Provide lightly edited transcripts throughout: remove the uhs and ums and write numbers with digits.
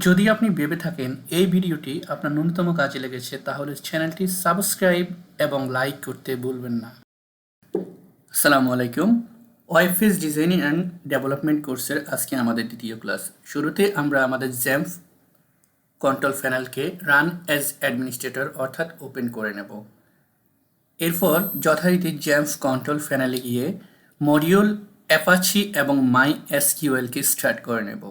যদি আপনি ভেবে থাকেন এই ভিডিওটি আপনার ন্যূনতম কাজে লেগেছে তাহলে চ্যানেলটি সাবস্ক্রাইব এবং লাইক করতে ভুলবেন না। আসসালামু আলাইকুম। ওয়েবপেজ ডিজাইনিং অ্যান্ড ডেভেলপমেন্ট কোর্সের আজকে আমাদের দ্বিতীয় ক্লাস। শুরুতে আমরা আমাদের জ্যাম্প কন্ট্রোল প্যানেলকে রান অ্যাজ অ্যাডমিনিস্ট্রেটর অর্থাৎ ওপেন করে নেব। এরপর যথারীতি জ্যাম্প কন্ট্রোল প্যানেলে গিয়ে মডিউল অ্যাপাচি এবং মাই এসকিউএলকে স্টার্ট করে নেব।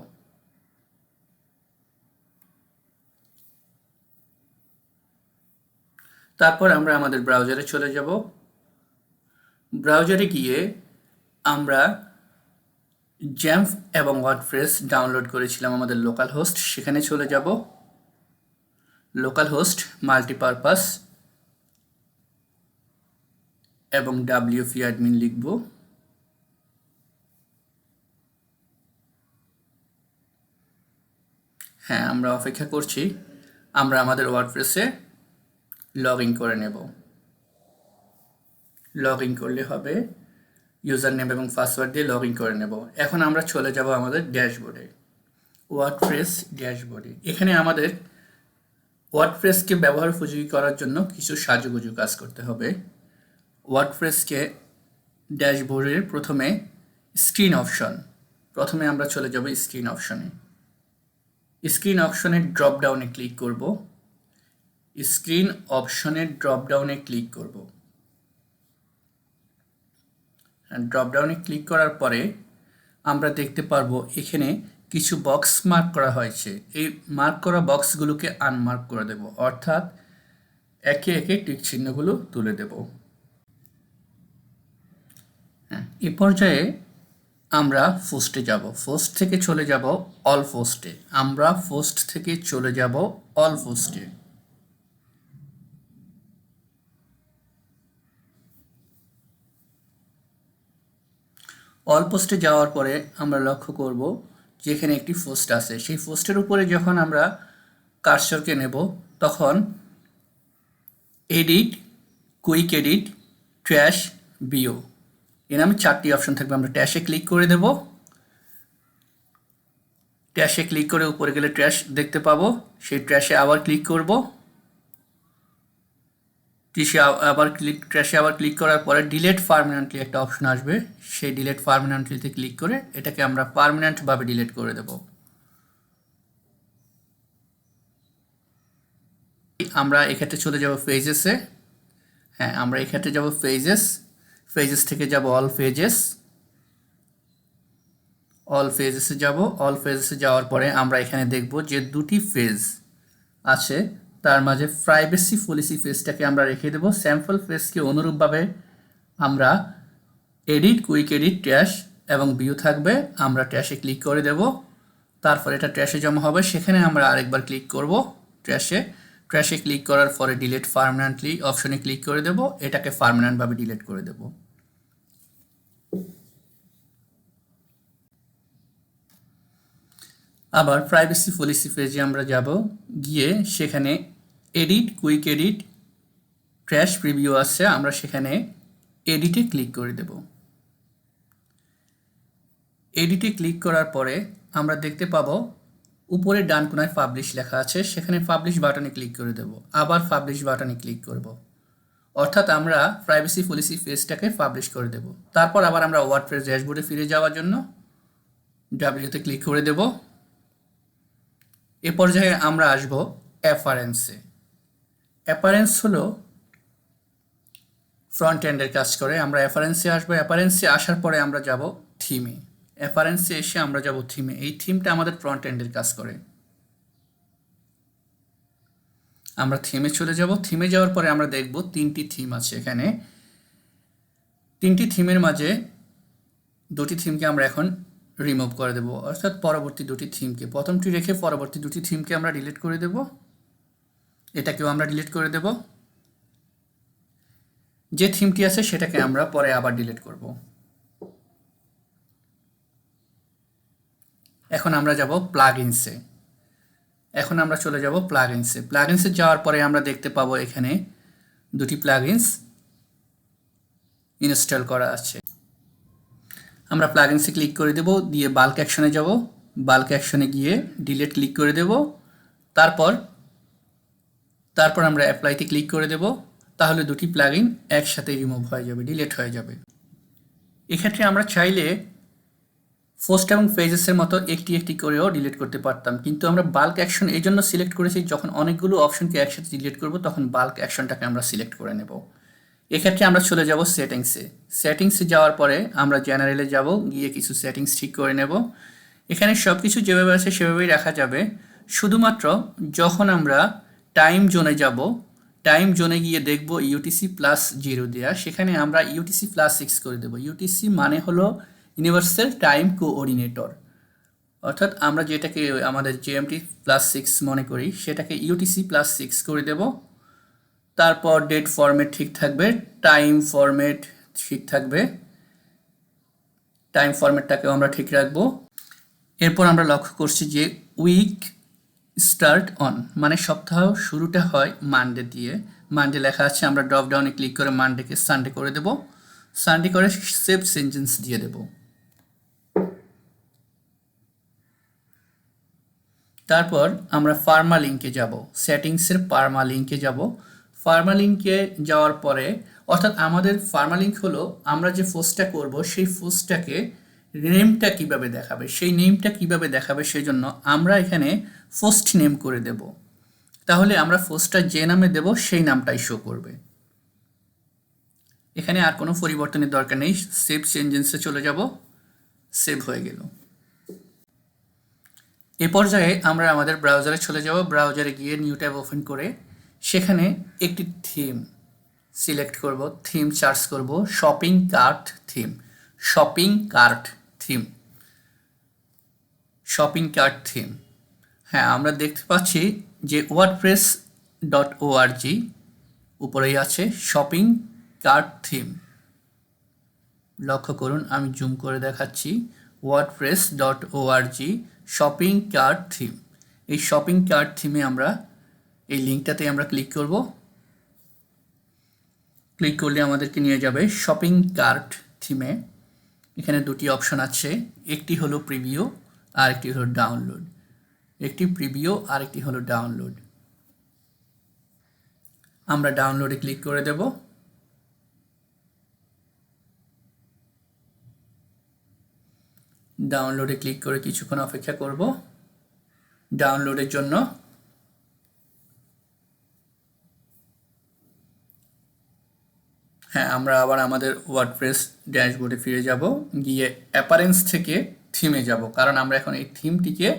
তারপর আমরা আমাদের ব্রাউজারে চলে যাব। ব্রাউজারে গিয়ে আমরা জ্যাম্প এবং ওয়ার্ডপ্রেস ডাউনলোড করেছিলাম আমাদের লোকাল হোস্ট, সেখানে চলে যাব। লোকাল হোস্ট মাল্টিপারপাস এবং WP অ্যাডমিন লিখব। হ্যাঁ, আমরা অপেক্ষা করছি। আমরা আমাদের ওয়ার্ডপ্রেসে লগ ইন করে নেব। লগ ইন করলে হবে, ইউজার নেম এবং পাসওয়ার্ড দিয়ে লগ ইন করে নেব। এখন আমরা চলে যাব আমাদের ড্যাশবোর্ডে, ওয়ার্ডপ্রেস ড্যাশবোর্ডে। এখানে আমাদের ওয়ার্ডপ্রেসকে ব্যবহার উপযোগী করার জন্য কিছু সাজুগুজু কাজ করতে হবে। ওয়ার্ডপ্রেসকে ড্যাশবোর্ডের প্রথমে আমরা চলে যাব স্ক্রিন অপশনে। স্ক্রিন অপশনের ড্রপ ডাউনে ক্লিক করব। স্ক্রিন অপশনের ড্রপ ডাউনে ক্লিক করব। ড্রপ ডাউনে ক্লিক করার পরে আমরা দেখতে পারবো এখানে কিছু বক্স মার্ক করা হয়েছে। এই মার্ক করা বক্সগুলোকে আনমার্ক করে দেব, অর্থাৎ একে একে টিক চিহ্নগুলো তুলে দেব। এ পর্যায়ে আমরা পোস্টে যাব। পোস্ট থেকে চলে যাব অল পোস্টে। আমরা পোস্ট থেকে চলে যাব অল পোস্টে। অল পোস্টে যাওয়ার পরে আমরা লক্ষ্য করব যেখানে একটি পোস্ট আছে। সেই পোস্টের উপরে যখন আমরা কার্সরকে নেব তখন এডিট, কুইক এডিট, ট্র্যাশ, বিও এর নামে 4টি অপশন থাকবে। আমরা ট্র্যাশে ক্লিক করে দেব। ট্র্যাশে ক্লিক করে উপরে গেলে ট্র্যাশ দেখতে পাবো। সেই ট্র্যাশে আবার ক্লিক করব। ট্র্যাশে আবার ক্লিক করার পরে ডিলেট পার্মানেন্টলি একটা অপশন আসবে। সেই ডিলেট পার্মানেন্টলিতে ক্লিক করে এটাকে আমরা পার্মানেন্টভাবে ডিলেট করে দেব। আমরা এক্ষেত্রে চলে যাব পেজেসে। হ্যাঁ, আমরা এক্ষেত্রে যাব পেজেস থেকে যাব অল পেজেসে যাব। অল পেজেসে যাওয়ার পরে আমরা এখানে দেখব যে দুটি পেজ আছে, তার মাঝে প্রাইভেসি পলিসি পেজটাকে আমরা রেখে দেব। স্যাম্পল পেজকে অনুরূপভাবে আমরা এডিট, কুইক এডিট, ট্র্যাশ এবং ভিউ থাকবে। আমরা ট্র্যাশে ক্লিক করে দেব। তারপর এটা ট্র্যাশে জমা হবে, সেখানে আমরা আরেকবার ক্লিক করব ট্র্যাশে ক্লিক করার পরে ডিলিট পার্মানেন্টলি অপশনে ক্লিক করে দেব। এটাকে পার্মানেন্টভাবে ডিলিট করে দেব। আবার প্রাইভেসি পলিসি পেজে আমরা যাব। গিয়ে সেখানে edit, quick edit, trash, preview আছে, আমরা সেখানে এডিটে ক্লিক করে দেব। এডিটে ক্লিক করার পরে আমরা দেখতে পাবো উপরে ডান কোনায় পাবলিশ লেখা আছে, সেখানে পাবলিশ বাটনে ক্লিক করে দেব। আবার পাবলিশ বাটনে ক্লিক করব, অর্থাৎ আমরা প্রাইভেসি পলিসি পেজটাকে পাবলিশ করে দেব। তারপর আবার আমরা ওয়ার্ডপ্রেস ড্যাশবোর্ডে ফিরে যাওয়ার জন্য ডাব্লিউতে ক্লিক করে দেব। এ পর্যায়ে আমরা আসব অ্যাপারেন্সে। অ্যাপারেন্স হলো ফ্রন্ট এন্ডের কাজ করে। আমরা অ্যাপারেন্সে আসবো। অ্যাপারেন্সে আসার পরে আমরা যাব থিমে। অ্যাপারেন্সে এসে আমরা যাব থিমে। এই থিমটা আমাদের ফ্রন্ট এন্ডের কাজ করে। আমরা থিমে চলে যাব। থিমে যাওয়ার পরে আমরা দেখব 3টি থিম আছে এখানে। 3টি থিমের মাঝে 2টি থিমকে আমরা এখন রিমুভ করে দেব, অর্থাৎ পরবর্তী 2টি থিমকে, প্রথমটি রেখে পরবর্তী 2টি থিমকে আমরা ডিলিট করে দেব। এটাকেও আমরা ডিলিট করে দেব। যে থিমটি আছে সেটাকে আমরা পরে আবার ডিলিট করব। এখন আমরা যাব প্লাগইনসে। এখন আমরা চলে যাব প্লাগইনসে। প্লাগইনসে যাওয়ার পরে আমরা দেখতে পাবো এখানে 2টি প্লাগইনস ইনস্টল করা আছে। আমরা প্লাগইনসে ক্লিক করে দেব, দিয়ে বাল্ক অ্যাকশনে যাব। বাল্ক অ্যাকশনে গিয়ে ডিলিট ক্লিক করে দেব। তারপর আমরা অ্যাপ্লাইতে ক্লিক করে দেব। তাহলে দুটি প্লাগইন একসাথে রিমুভ হয়ে যাবে, ডিলিট হয়ে যাবে। এক্ষেত্রে আমরা চাইলে পোস্ট এবং পেজেসের মতো একটি একটি করেও ডিলিট করতে পারতাম, কিন্তু আমরা বাল্ক অ্যাকশন এই জন্য সিলেক্ট করেছি, যখন অনেকগুলো অপশনকে একসাথে ডিলিট করব তখন বাল্ক অ্যাকশনটাকে আমরা সিলেক্ট করে নেব। এক্ষেত্রে আমরা চলে যাব সেটিংসে যাওয়ার পরে আমরা জেনারেলে যাব, গিয়ে কিছু সেটিংস ঠিক করে নেব। এখানে সব কিছু যেভাবে আছে সেভাবেই রাখা যাবে, শুধুমাত্র যখন আমরা টাইম জোনে যাব, টাইম জোনে গিয়ে দেখব ইউটিসি +0 দেওয়া, সেখানে আমরা ইউটিসি +6 করে দেব। ইউটিসি মানে হলো ইউনিভার্সাল টাইম কোঅর্ডিনেটর, অর্থাৎ আমরা যেটাকে আমাদের জিএমটি +6 মনে করি সেটাকে ইউটিসি +6 করে দেব। তারপর ডেট ফরম্যাট ঠিক থাকবে, টাইম ফরম্যাট ঠিক থাকবে, টাইম ফরম্যাটটাকেও আমরা ঠিক রাখবো। এরপর আমরা লক্ষ্য করছি যে উইক স্টার্ট অন মানে সপ্তাহ শুরুটা হয় মানডে দিয়ে, মানডে লেখা আছে, আমরা ড্রপ ডাউনে ক্লিক করে মানডেকে সানডে করে দেব, সানডে করে সেভ সেন্টেন্স দিয়ে দেব। তারপর আমরা ফার্মা লিঙ্কে যাব, সেটিংসের ফার্মা লিঙ্কে যাব। ফার্মা লিঙ্কে যাওয়ার পরে, অর্থাৎ আমাদের ফার্মা লিঙ্ক হলো আমরা যে পোস্টটা করব সেই পোস্টটাকে নেমটা কিভাবে দেখাবে, সেই নেমটা কিভাবে দেখাবে সেই জন্য আমরা এখানে পোস্ট নেম করে দেব। তাহলে আমরা পোস্টটা যে নামে দেব সেই নামটাই শো করবে। এখানে আর কোনো পরিবর্তনের দরকার নেই, সেভ চেঞ্জেসে চলে যাব, সেভ হয়ে গেল। এ পর্যায়ে আমরা আমাদের ব্রাউজারে চলে যাব, ব্রাউজারে গিয়ে নিউ ট্যাব ওপেন করে সেখানে একটি থিম সিলেক্ট করব, থিম সার্চ করব, shopping cart theme, shopping cart theme, shopping cart theme. হ্যাঁ, আমরা দেখতে পাচ্ছি যে wordpress.org উপরেই আছে শপিং কার্ট থিম। লক্ষ্য করুন, আমি জুম করে দেখাচ্ছি, wordpress.org শপিং কার্ট থিম। এই শপিং কার্ট থিমে আমরা এই লিঙ্কটাতে আমরা ক্লিক করব। ক্লিক করলে আমাদেরকে নিয়ে যাবে শপিং কার্ট থিমে। এখানে দুটি অপশন আছে, একটি হলো প্রিভিউ আর একটি হলো ডাউনলোড। একটি প্রিভিউ আর একটি হলো ডাউনলোড। আমরা ডাউনলোডে ক্লিক করে দেব। ডাউনলোডে ক্লিক করে কিছুক্ষণ অপেক্ষা করব ডাউনলোডের জন্য। হ্যাঁ, আমরা আবার আমাদের ওয়ার্ডপ্রেস ড্যাশবোর্ডে ফিরে যাব, গিয়ে অ্যাপারেন্স থেকে থিমে যাব, কারণ আমরা এখন এই থিমটিকে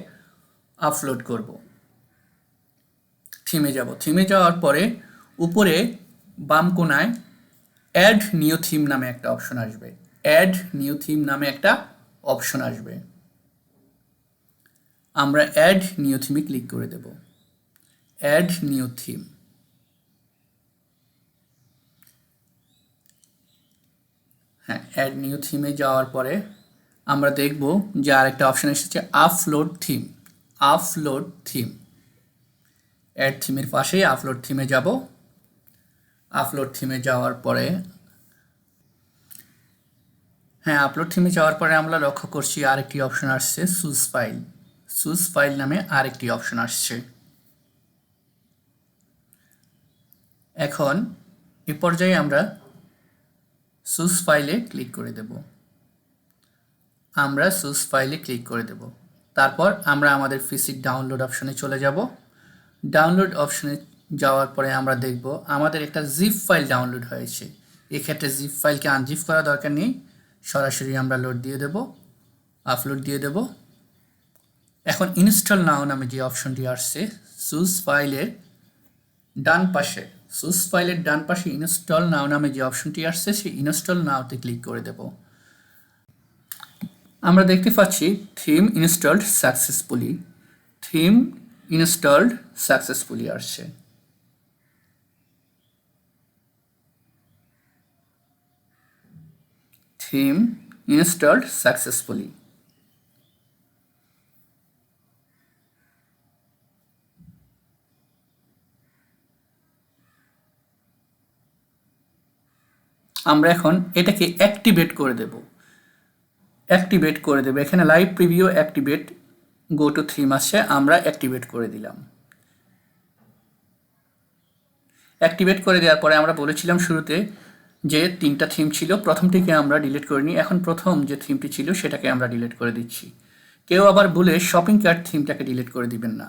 আপলোড করব। থিমে যাব, থিমে যাওয়ার পরে উপরে বাম কোণায় অ্যাড নিউ থিম নামে একটা অপশন আসবে, অ্যাড নিউ থিম নামে একটা অপশন আসবে। আমরা অ্যাড নিউ থিমে ক্লিক করে দেব, অ্যাড নিউ থিম। হ্যাঁ, অ্যাড নিউ থিমে যাওয়ার পরে আমরা দেখব যে আরেকটা অপশন এসেছে upload theme, upload theme. Add থিমের পাশেই আপলোড থিমে যাব। আপলোড থিমে যাওয়ার পরে, হ্যাঁ, আপলোড থিমে যাওয়ার পরে আমরা লক্ষ্য করছি আরেকটি অপশন আসছে চুজ ফাইল, চুজ ফাইল নামে আরেকটি অপশন আসছে। এখন এ পর্যায়ে আমরা চুজ ফাইলে ক্লিক করে দেব, আমরা চুজ ফাইলে ক্লিক করে দেব। তারপর আমরা আমাদের পিসির ডাউনলোড অপশনে চলে যাব। ডাউনলোড অপশনে যাওয়ার পরে আমরা দেখব আমাদের একটা জিপ ফাইল ডাউনলোড হয়েছে। এক্ষেত্রে জিপ ফাইলকে আনজিপ করা দরকার নেই, সরাসরি আমরা লোড দিয়ে দেব, আপলোড দিয়ে দেব। এখন ইনস্টল নাও নামে যে অপশনটি আসছে চুজ ফাইলের ডান পাশে, চুজ ফাইলের ডান পাশে ইনস্টল নাও নামে যে অপশনটি আসছে সেই ইনস্টল নাওতে ক্লিক করে দেব। আমরা দেখতে পাচ্ছি theme installed successfully, theme installed successfully আসছে। Theme installed successfully. আমরা এখন এটাকে অ্যাক্টিভেট করে দেব, অ্যাক্টিভেট করে দেব। এখানে live preview activate go to theme আসছে, আমরা অ্যাক্টিভেট করে দিলাম। অ্যাক্টিভেট করে দেওয়ার পরে আমরা বলেছিলাম শুরুতে যে 3টা থিম ছিল, প্রথমটিকে আমরা ডিলিট করে নিই। এখন প্রথম যে থিমটি ছিল সেটাকে আমরা ডিলিট করে দিচ্ছি। কেউ আবার ভুলে শপিং কার্ট থিমটাকে ডিলিট করে দিবেন না।